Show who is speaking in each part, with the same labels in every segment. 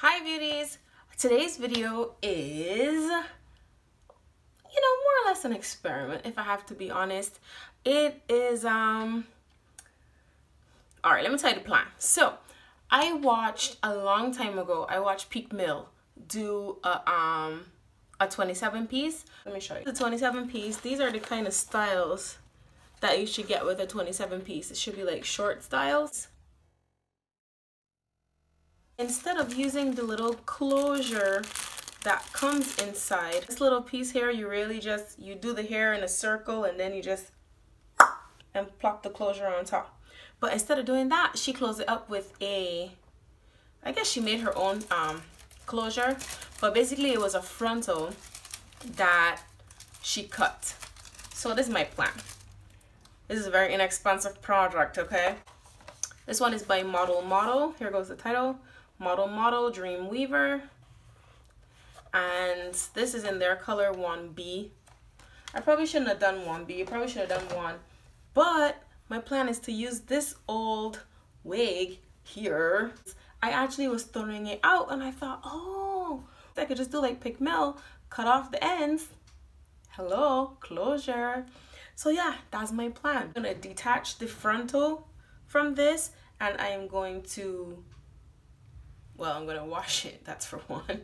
Speaker 1: Hi beauties! Today's video is, more or less an experiment, if I have to be honest. It is, alright, let me tell you the plan. So, I watched a long time ago, I watched Peakmill do a 27 piece. Let me show you. The 27 piece, these are the kind of styles that you should get with a 27 piece. It should be like short styles. Instead of using the little closure that comes inside, this little piece here, you really just, you do the hair in a circle and then you just and plop the closure on top. But instead of doing that, she closed it up with I guess she made her own closure, but basically it was a frontal that she cut. So this is my plan. This is a very inexpensive project, okay? This one is by Model. Here goes the title. Model Dream Weaver, and this is in their color 1B. I probably shouldn't have done 1B. I probably should have done 1, but my plan is to use this old wig here. I actually was throwing it out and I thought, oh, I could just do like Peakmill, cut off the ends. Hello, closure. So yeah, that's my plan. I'm gonna detach the frontal from this and I am going to, well, I'm gonna wash it, that's for one.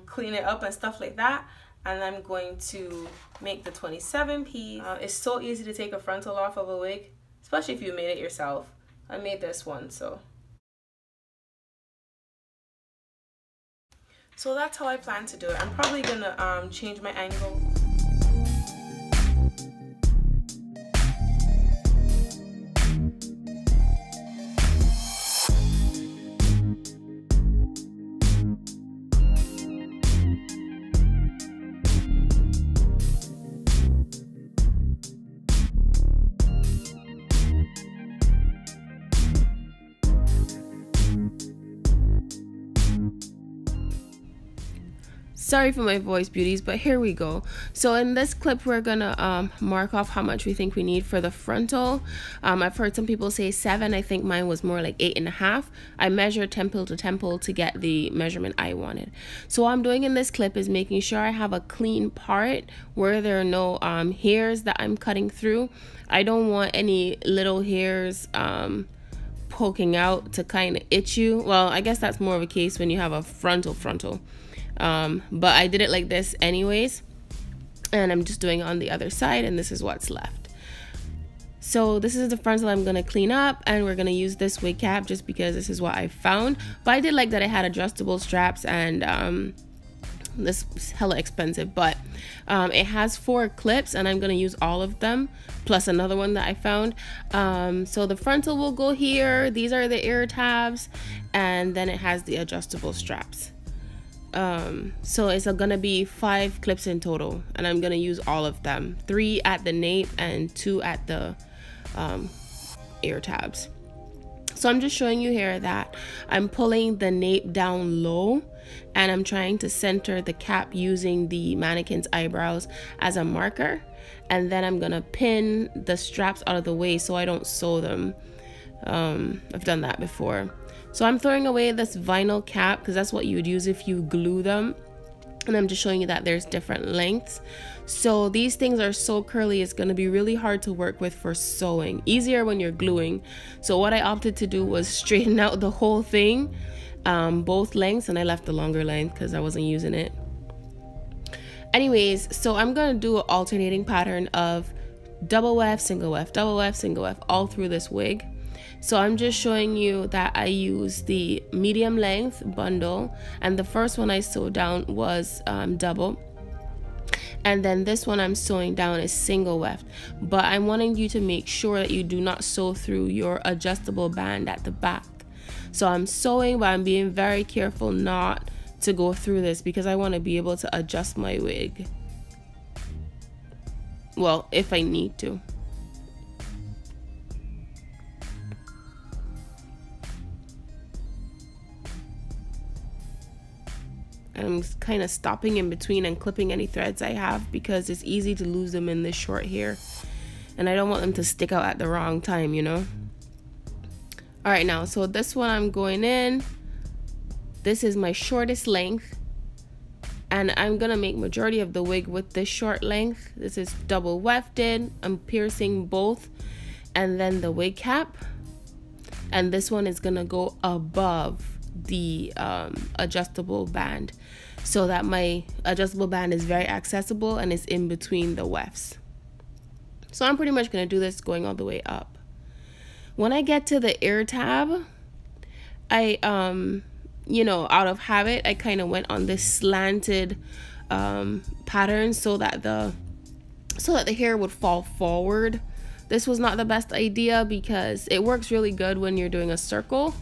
Speaker 1: Clean it up and stuff like that, and I'm going to make the 27 piece. It's so easy to take a frontal off of a wig, especially if you made it yourself. I made this one, so that's how I plan to do it. I'm probably gonna change my angle. Sorry for my voice, beauties, but here we go. So in this clip, we're gonna mark off how much we think we need for the frontal. I've heard some people say 7. I think mine was more like 8.5. I measured temple to temple to get the measurement I wanted. So what I'm doing in this clip is making sure I have a clean part where there are no hairs that I'm cutting through. I don't want any little hairs poking out to kind of itch you. Well, I guess that's more of a case when you have a frontal. But I did it like this anyways, and I'm just doing it on the other side, and this is what's left. So this is the frontal I'm gonna clean up, and we're gonna use this wig cap just because this is what I found. But I did like that I had adjustable straps, and this is hella expensive, but it has 4 clips and I'm gonna use all of them plus another one that I found. So the frontal will go here, these are the ear tabs, and then it has the adjustable straps. So it's gonna be 5 clips in total, and I'm gonna use all of them, 3 at the nape and 2 at the ear tabs. So I'm just showing you here that I'm pulling the nape down low and I'm trying to center the cap using the mannequin's eyebrows as a marker, and then I'm gonna pin the straps out of the way so I don't sew them. I've done that before. So I'm throwing away this vinyl cap because that's what you would use if you glue them, and I'm just showing you that there's different lengths. So these things are so curly, it's going to be really hard to work with for sewing, easier when you're gluing. So what I opted to do was straighten out the whole thing, both lengths, and I left the longer length because I wasn't using it anyways. So I'm going to do an alternating pattern of double weft, single weft, double weft, single weft all through this wig. So I'm just showing you that I use the medium length bundle, and the first one I sewed down was double, and then this one I'm sewing down is single weft. But I'm wanting you to make sure that you do not sew through your adjustable band at the back. So I'm sewing, but I'm being very careful not to go through this because I want to be able to adjust my wig, well, if I need to. I'm kind of stopping in between and clipping any threads I have because it's easy to lose them in this short hair, and I don't want them to stick out at the wrong time, you know. All right, now so this one I'm going in This is my shortest length, and I'm gonna make majority of the wig with this short length. This is double wefted. I'm piercing both, and then the wig cap, and this one is gonna go above the adjustable band, so that my adjustable band is very accessible and is in between the wefts. So I'm pretty much gonna do this going all the way up. When I get to the ear tab, I you know, out of habit, I kind of went on this slanted pattern so that the hair would fall forward. This was not the best idea because it works really good when you're doing a circle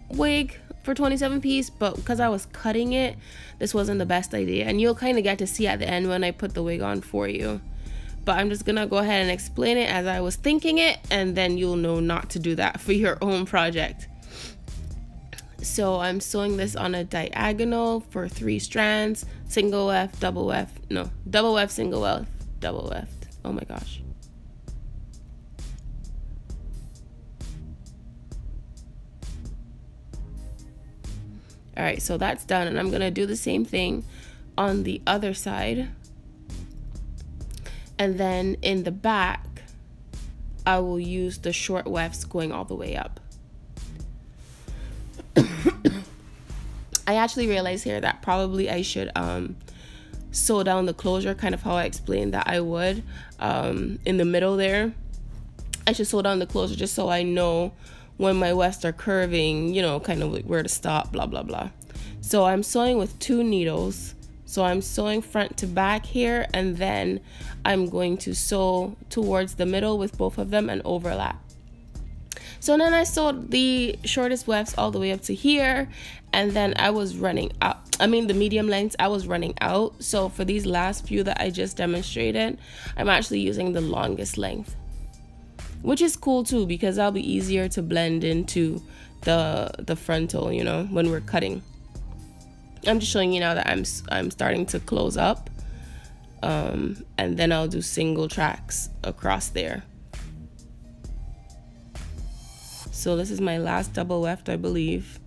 Speaker 1: wig for 27 piece, but because I was cutting it, this wasn't the best idea, and you'll kind of get to see at the end when I put the wig on for you. But I'm just gonna go ahead and explain it as I was thinking it, and then you'll know not to do that for your own project. So I'm sewing this on a diagonal for 3 strands, single weft, double weft, no, double weft, single weft, double weft. Oh my gosh. All right, so that's done, and I'm gonna do the same thing on the other side. And then in the back, I will use the short wefts going all the way up. I actually realized here that probably I should sew down the closure, kind of how I explained that I would in the middle there. I should sew down the closure just so I know when my wefts are curving, you know, kind of like where to stop, blah blah blah. So I'm sewing with 2 needles. So I'm sewing front to back here, and then I'm going to sew towards the middle with both of them and overlap. So then I sewed the shortest wefts all the way up to here, and then I was running out. I mean, the medium lengths, I was running out. So for these last few that I just demonstrated, I'm actually using the longest length, which is cool too, because that'll be easier to blend into the frontal, you know, when we're cutting. I'm just showing you now that I'm starting to close up, and then I'll do single tracks across there. So this is my last double weft, I believe.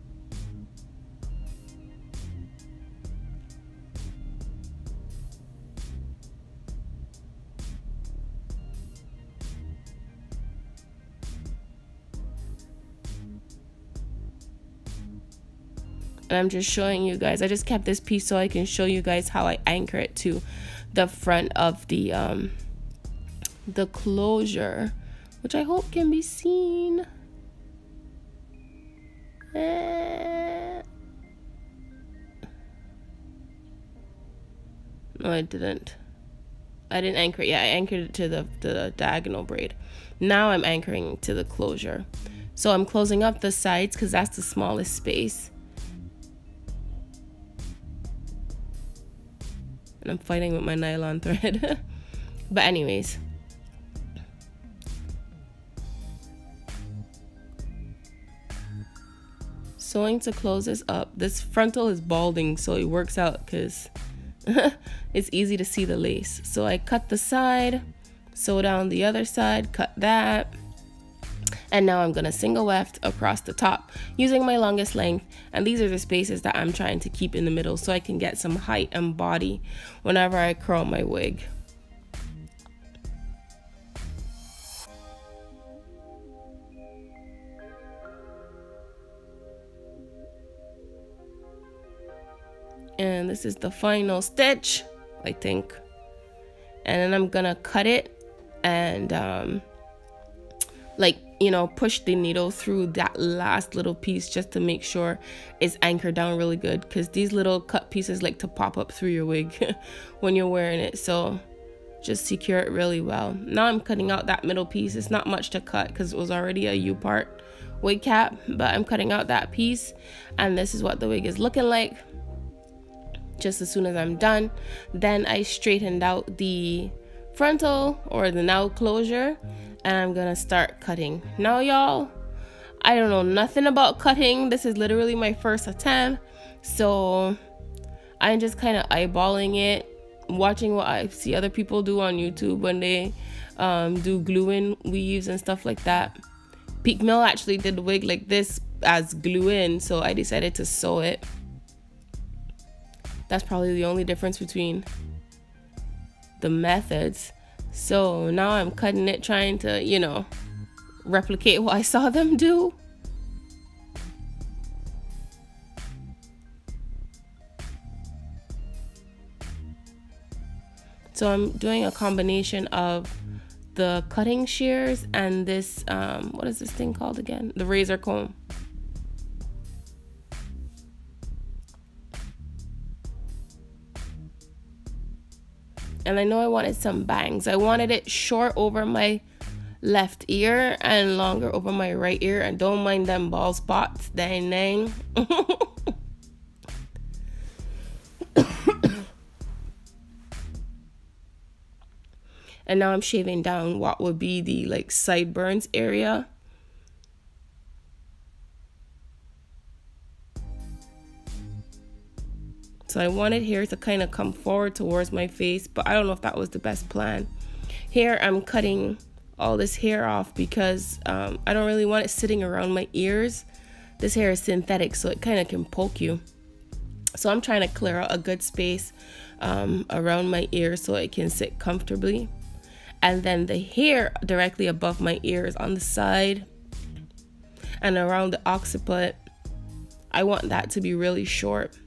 Speaker 1: And I'm just showing you guys, I just kept this piece so I can show you guys how I anchor it to the front of the closure, which I hope can be seen. No, I didn't anchor it. Yeah, I anchored it to the diagonal braid. Now I'm anchoring to the closure. So I'm closing up the sides because that's the smallest space. And I'm fighting with my nylon thread. But anyways. Sewing to close this up. This frontal is balding, so it works out because it's easy to see the lace. So I cut the side, sew down the other side, cut that. And now I'm gonna single weft across the top using my longest length, and these are the spaces that I'm trying to keep in the middle so I can get some height and body whenever I curl my wig. And this is the final stitch, I think. And then I'm gonna cut it and like, you know, push the needle through that last little piece just to make sure it's anchored down really good, because these little cut pieces like to pop up through your wig when you're wearing it. So just secure it really well. Now I'm cutting out that middle piece. It's not much to cut because it was already a U-part wig cap, but I'm cutting out that piece, and this is what the wig is looking like just as soon as I'm done. Then I straightened out the frontal, or the now closure, and I'm gonna start cutting. Now y'all, I don't know nothing about cutting. This is literally my first attempt, so I'm just kind of eyeballing it, watching what I see other people do on YouTube when they do glue-in weaves and stuff like that. Peakmill actually did the wig like this as glue in, so I decided to sew it. That's probably the only difference between the methods. So now I'm cutting it, trying to, you know, replicate what I saw them do. So I'm doing a combination of the cutting shears and this, what is this thing called again? The razor comb. And I know I wanted some bangs. I wanted it short over my left ear and longer over my right ear. And don't mind them bald spots. Dang, dang. And now I'm shaving down what would be the like sideburns area. So I wanted hair to kind of come forward towards my face, but I don't know if that was the best plan. Here I'm cutting all this hair off because I don't really want it sitting around my ears. This hair is synthetic, so it kind of can poke you. So I'm trying to clear out a good space around my ears so it can sit comfortably. And then the hair directly above my ears on the side and around the occiput, I want that to be really short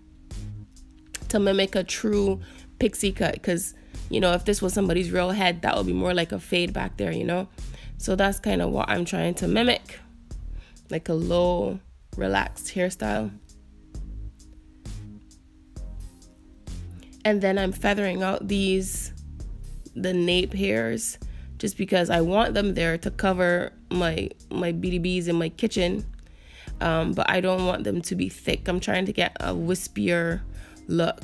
Speaker 1: to mimic a true pixie cut, because you know, if this was somebody's real head, that would be more like a fade back there, you know. So that's kind of what I'm trying to mimic, like a low relaxed hairstyle. And then I'm feathering out the nape hairs just because I want them there to cover my BDBs in my kitchen, but I don't want them to be thick. I'm trying to get a wispier look,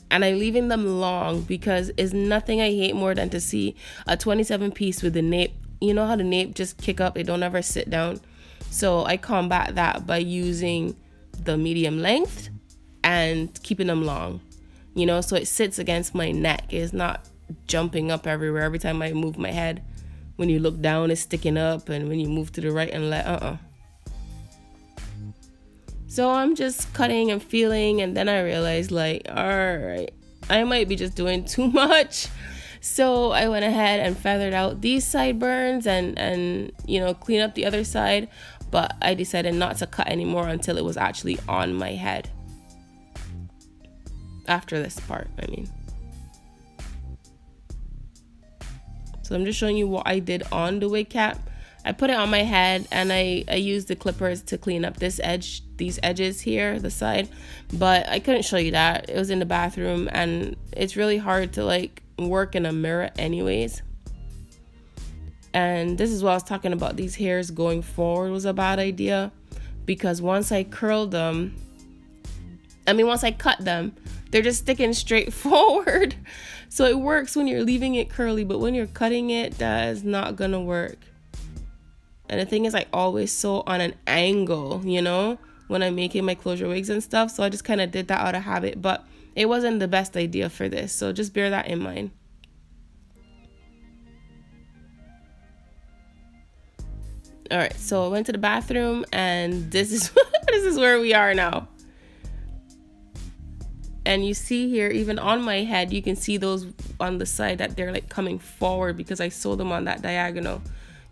Speaker 1: and I'm leaving them long because there's nothing I hate more than to see a 27 piece with the nape. You know how the nape just kick up, they don't ever sit down. So I combat that by using the medium length and keeping them long, you know, so it sits against my neck. It's not jumping up everywhere every time I move my head. When you look down, it's sticking up, and when you move to the right and left, So I'm just cutting and feeling, and then I realized, like, all right, I might be just doing too much. So I went ahead and feathered out these sideburns and you know, clean up the other side, but I decided not to cut anymore until it was actually on my head. After this part, I mean. So I'm just showing you what I did on the wig cap. I put it on my head, and I used the clippers to clean up this edge, these edges here, the side, but I couldn't show you that. It was in the bathroom, and it's really hard to like work in a mirror anyways. And this is what I was talking about. These hairs going forward was a bad idea, because once I curled them, once I cut them, they're just sticking straight forward. So it works when you're leaving it curly, but when you're cutting it, that is not gonna work. And the thing is, I always sew on an angle, you know, when I'm making my closure wigs and stuff. So I just kind of did that out of habit, but it wasn't the best idea for this. So just bear that in mind. All right, so I went to the bathroom, and this is this is where we are now. And you see here, even on my head, you can see those on the side that they're like coming forward because I sewed them on that diagonal.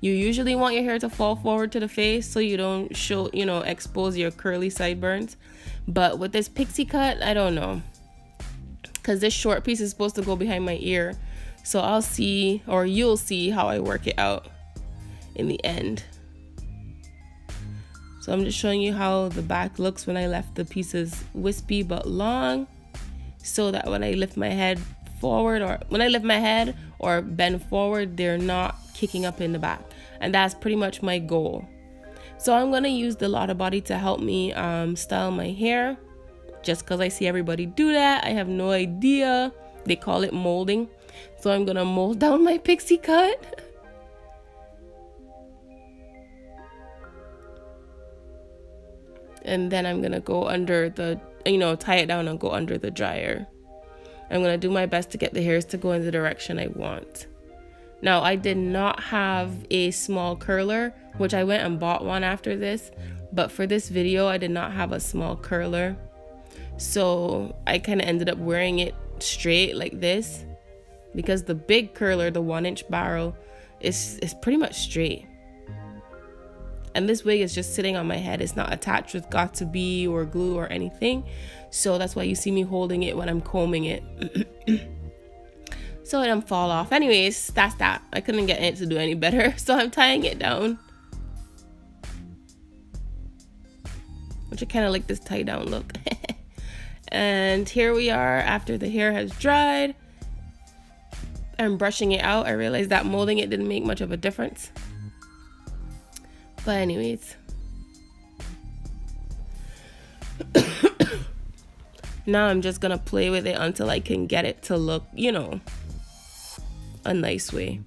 Speaker 1: You usually want your hair to fall forward to the face so you don't show, you know, expose your curly sideburns. But with this pixie cut, I don't know, because this short piece is supposed to go behind my ear. So I'll see, or you'll see how I work it out in the end. So I'm just showing you how the back looks when I left the pieces wispy but long, so that when I lift my head forward, or when I lift my head or bend forward, they're not kicking up in the back. And that's pretty much my goal. So I'm going to use the Lotta Body to help me style my hair, just because I see everybody do that. I have no idea. They call it molding. So I'm going to mold down my pixie cut. And then I'm going to go under the, you know, tie it down and go under the dryer. I'm going to do my best to get the hairs to go in the direction I want. Now, I did not have a small curler, which I went and bought one after this, But for this video, I did not have a small curler. So I kind of ended up wearing it straight like this, because the big curler, the 1-inch barrel, is pretty much straight. And this wig is just sitting on my head. It's not attached with got-to-be or glue or anything. So that's why you see me holding it when I'm combing it. So it don't fall off. Anyways, that's that. I couldn't get it to do any better. So I'm tying it down. Which I kind of like this tie down look. And here we are after the hair has dried. I'm brushing it out. I realized that molding it didn't make much of a difference. But anyways. Now I'm just gonna play with it until I can get it to look, you know, a nice way.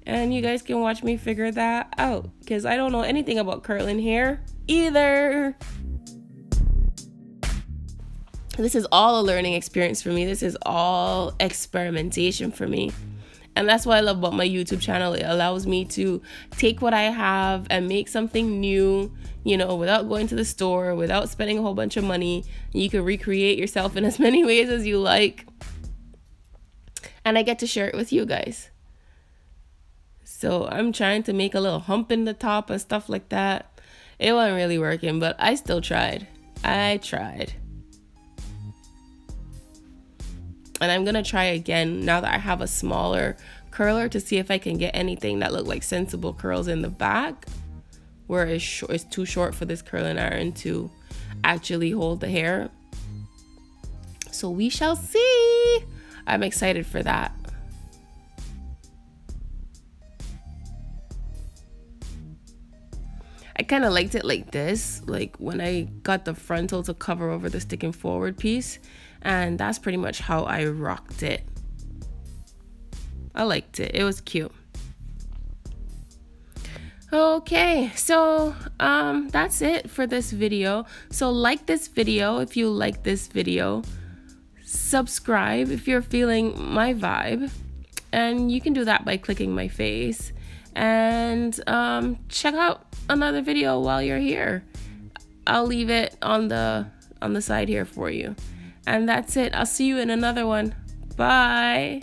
Speaker 1: And you guys can watch me figure that out, because I don't know anything about curling hair either. This is all a learning experience for me. This is all experimentation for me. And that's what I love about my YouTube channel. It allows me to take what I have and make something new, you know, without going to the store, without spending a whole bunch of money. You can recreate yourself in as many ways as you like. And I get to share it with you guys. So I'm trying to make a little hump in the top and stuff like that. It wasn't really working, but I still tried. I tried. And I'm going to try again now that I have a smaller curler to see if I can get anything that look like sensible curls in the back, where it's too short for this curling iron to actually hold the hair. So we shall see. I'm excited for that. I kind of liked it like this, like when I got the frontal to cover over the sticking forward piece. And that's pretty much how I rocked it. I liked it. It was cute. Okay, so that's it for this video. So like this video if you like this video. Subscribe if you're feeling my vibe. And you can do that by clicking my face. And check out another video while you're here. I'll leave it on the side here for you. And that's it. I'll see you in another one. Bye.